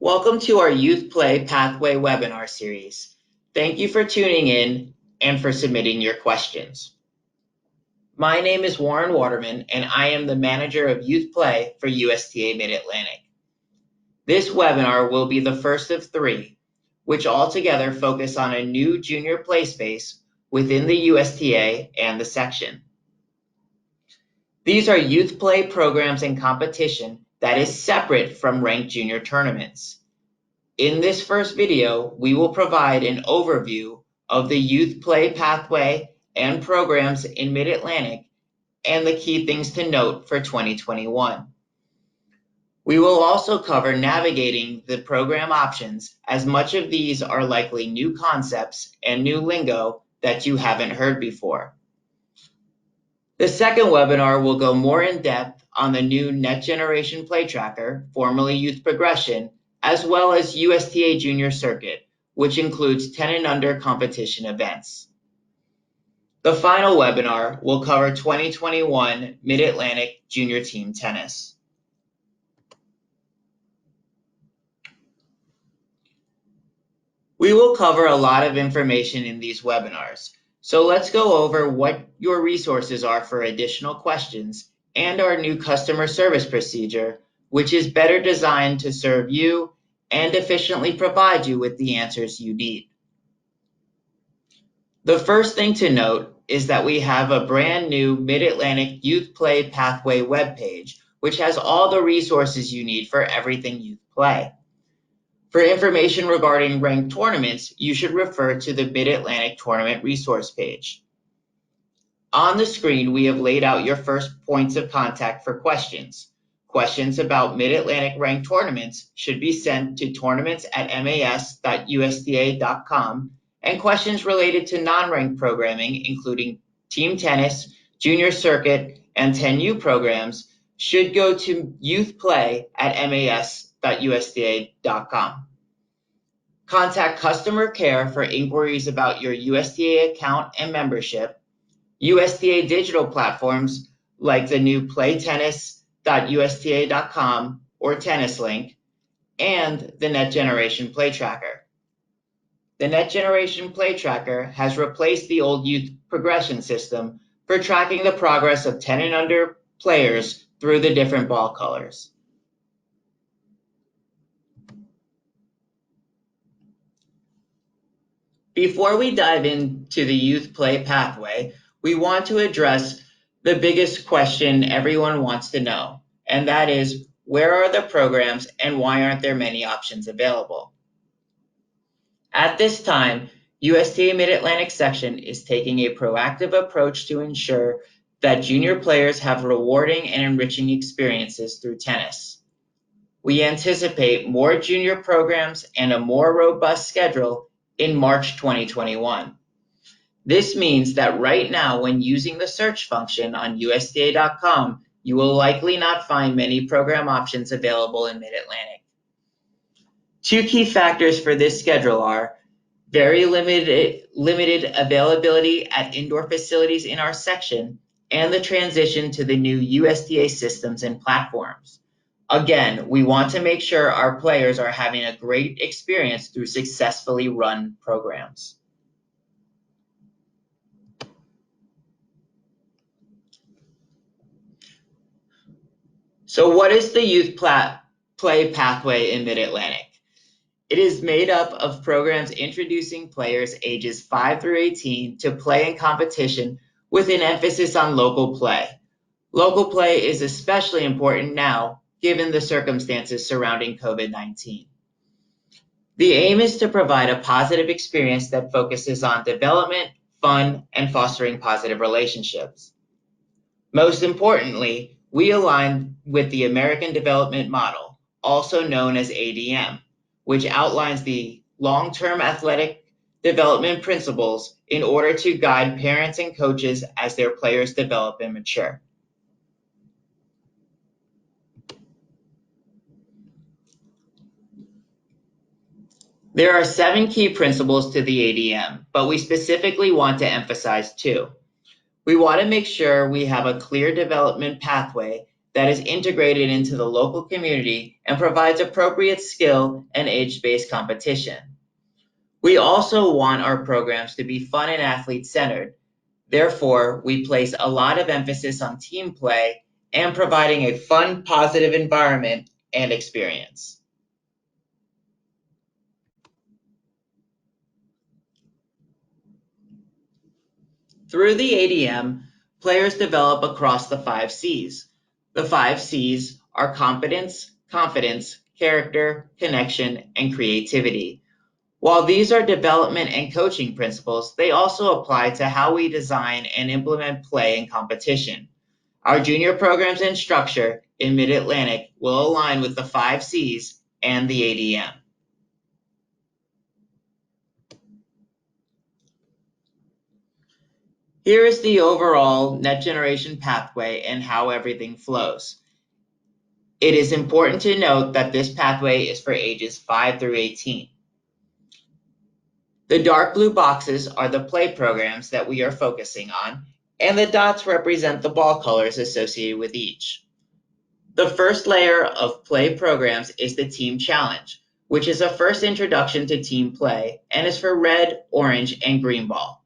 Welcome to our Youth Play Pathway webinar series. Thank you for tuning in and for submitting your questions. My name is Warren Waterman, and I am the manager of Youth Play for USTA Mid-Atlantic. This webinar will be the first of three, which altogether focus on a new junior play space within the USTA and the section. These are youth play programs and competition that is separate from ranked junior tournaments. In this first video, we will provide an overview of the youth play pathway and programs in Mid-Atlantic and the key things to note for 2021. We will also cover navigating the program options, as much of these are likely new concepts and new lingo that you haven't heard before. The second webinar will go more in depth on the new Next Generation Play Tracker, formerly Youth Progression, as well as USTA Junior Circuit, which includes 10 and under competition events. The final webinar will cover 2021 Mid-Atlantic Junior Team Tennis. We will cover a lot of information in these webinars, so let's go over what your resources are for additional questions and our new customer service procedure, which is better designed to serve you and efficiently provide you with the answers you need. The first thing to note is that we have a brand new Mid-Atlantic Youth Play Pathway webpage, which has all the resources you need for everything youth play. For information regarding ranked tournaments, you should refer to the Mid-Atlantic Tournament resource page. On the screen, we have laid out your first points of contact for questions. Questions about Mid-Atlantic ranked tournaments should be sent to tournaments@mas.usda.com, and questions related to non-ranked programming, including team tennis, junior circuit, and 10U programs, should go to youthplay@mas.usda.com. Contact customer care for inquiries about your USTA account and membership, USTA digital platforms like the new playtennis.usda.com or TennisLink, and the Next Generation Play Tracker. The Next Generation Play Tracker has replaced the old youth progression system for tracking the progress of 10 and under players through the different ball colors. Before we dive into the youth play pathway, we want to address the biggest question everyone wants to know, and that is, where are the programs and why aren't there many options available? At this time, USTA Mid-Atlantic Section is taking a proactive approach to ensure that junior players have rewarding and enriching experiences through tennis. We anticipate more junior programs and a more robust schedule in March 2021. This means that right now, when using the search function on USTA.com, you will likely not find many program options available in Mid-Atlantic. Two key factors for this schedule are very limited availability at indoor facilities in our section and the transition to the new USTA systems and platforms. Again, we want to make sure our players are having a great experience through successfully run programs. So what is the youth play pathway in Mid-Atlantic? It is made up of programs introducing players ages 5 through 18 to play in competition with an emphasis on local play. Local play is especially important now, given the circumstances surrounding COVID-19. The aim is to provide a positive experience that focuses on development, fun, and fostering positive relationships. Most importantly, we align with the American Development Model, also known as ADM, which outlines the long-term athletic development principles in order to guide parents and coaches as their players develop and mature. There are 7 key principles to the ADM, but we specifically want to emphasize 2. We want to make sure we have a clear development pathway that is integrated into the local community and provides appropriate skill and age-based competition. We also want our programs to be fun and athlete-centered. Therefore, we place a lot of emphasis on team play and providing a fun, positive environment and experience. Through the ADM, players develop across the 5 C's. The 5 C's are competence, confidence, character, connection, and creativity. While these are development and coaching principles, they also apply to how we design and implement play and competition. Our junior programs and structure in Mid-Atlantic will align with the 5 C's and the ADM. Here is the overall Net Generation pathway and how everything flows. It is important to note that this pathway is for ages 5 through 18. The dark blue boxes are the play programs that we are focusing on, and the dots represent the ball colors associated with each. The first layer of play programs is the Team Challenge, which is a first introduction to team play and is for red, orange, and green ball.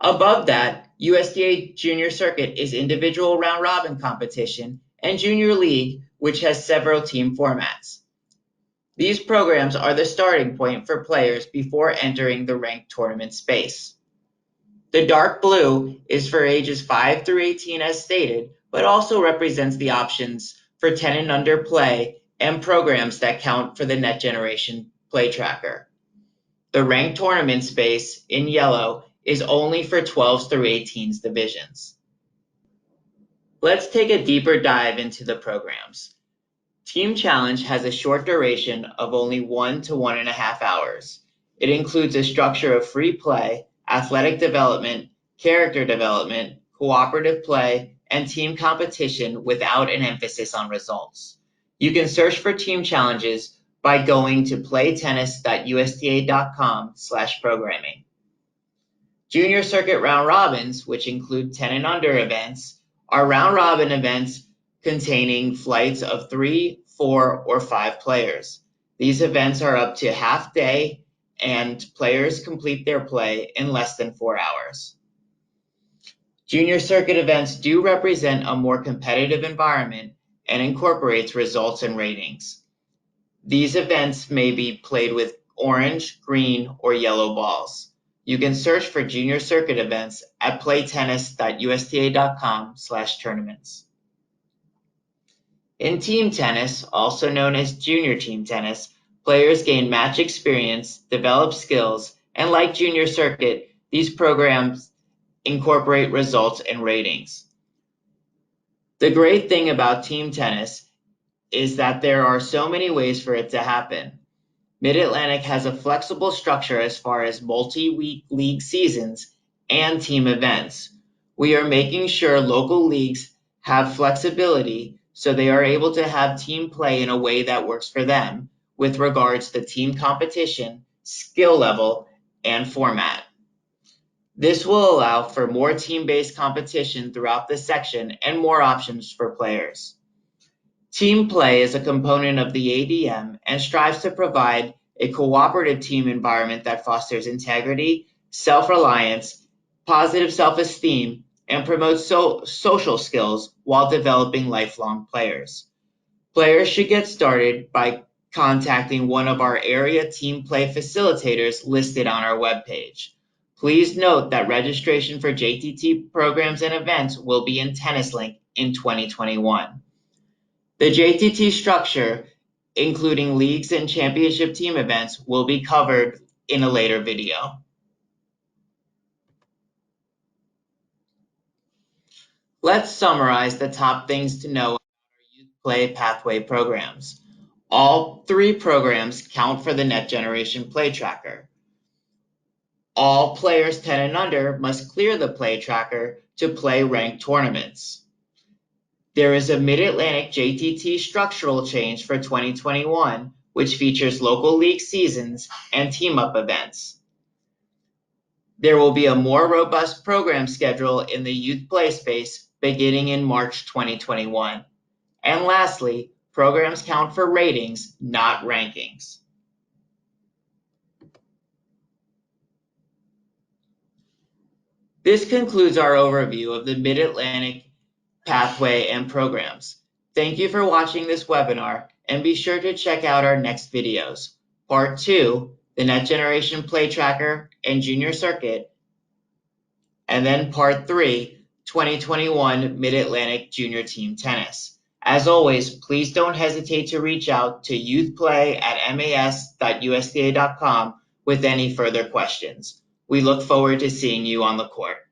Above that, USTA Junior Circuit is individual round-robin competition, and Junior League, which has several team formats. These programs are the starting point for players before entering the ranked tournament space. The dark blue is for ages 5 through 18 as stated, but also represents the options for 10 and under play and programs that count for the Net Generation play tracker. The ranked tournament space in yellow is only for 12s through 18s divisions. Let's take a deeper dive into the programs. Team Challenge has a short duration of only 1 to 1.5 hours. It includes a structure of free play, athletic development, character development, cooperative play, and team competition without an emphasis on results. You can search for team challenges by going to playtennis.usda.com/programming. Junior Circuit Round Robins, which include 10 and under events, are round robin events containing flights of 3, 4, or 5 players. These events are up to half day and players complete their play in less than 4 hours. Junior Circuit events do represent a more competitive environment and incorporates results and ratings. These events may be played with orange, green, or yellow balls. You can search for Junior Circuit events at playtennis.usda.com/tournaments. In team tennis, also known as junior team tennis, players gain match experience, develop skills, and like Junior Circuit, these programs incorporate results and ratings. The great thing about team tennis is that there are so many ways for it to happen. Mid-Atlantic has a flexible structure as far as multi-week league seasons and team events. We are making sure local leagues have flexibility so they are able to have team play in a way that works for them with regards to team competition, skill level, and format. This will allow for more team-based competition throughout the section and more options for players. Team play is a component of the ADM and strives to provide a cooperative team environment that fosters integrity, self-reliance, positive self-esteem, and promotes social skills while developing lifelong players. Players should get started by contacting one of our area team play facilitators listed on our webpage. Please note that registration for JTT programs and events will be in TennisLink in 2021. The JTT structure, including leagues and championship team events, will be covered in a later video. Let's summarize the top things to know about our Youth Play Pathway programs. All 3 programs count for the Net Generation Play Tracker. All players 10 and under must clear the play tracker to play ranked tournaments. There is a Mid-Atlantic JTT structural change for 2021, which features local league seasons and team-up events. There will be a more robust program schedule in the youth play space beginning in March 2021. And lastly, programs count for ratings, not rankings. This concludes our overview of the Mid-Atlantic Pathway and programs. Thank you for watching this webinar, and be sure to check out our next videos. Part 2, the Next Generation Play Tracker and Junior Circuit, and then Part 3, 2021 Mid-Atlantic Junior Team Tennis. As always, please don't hesitate to reach out to youthplay@mas.usda.com with any further questions. We look forward to seeing you on the court.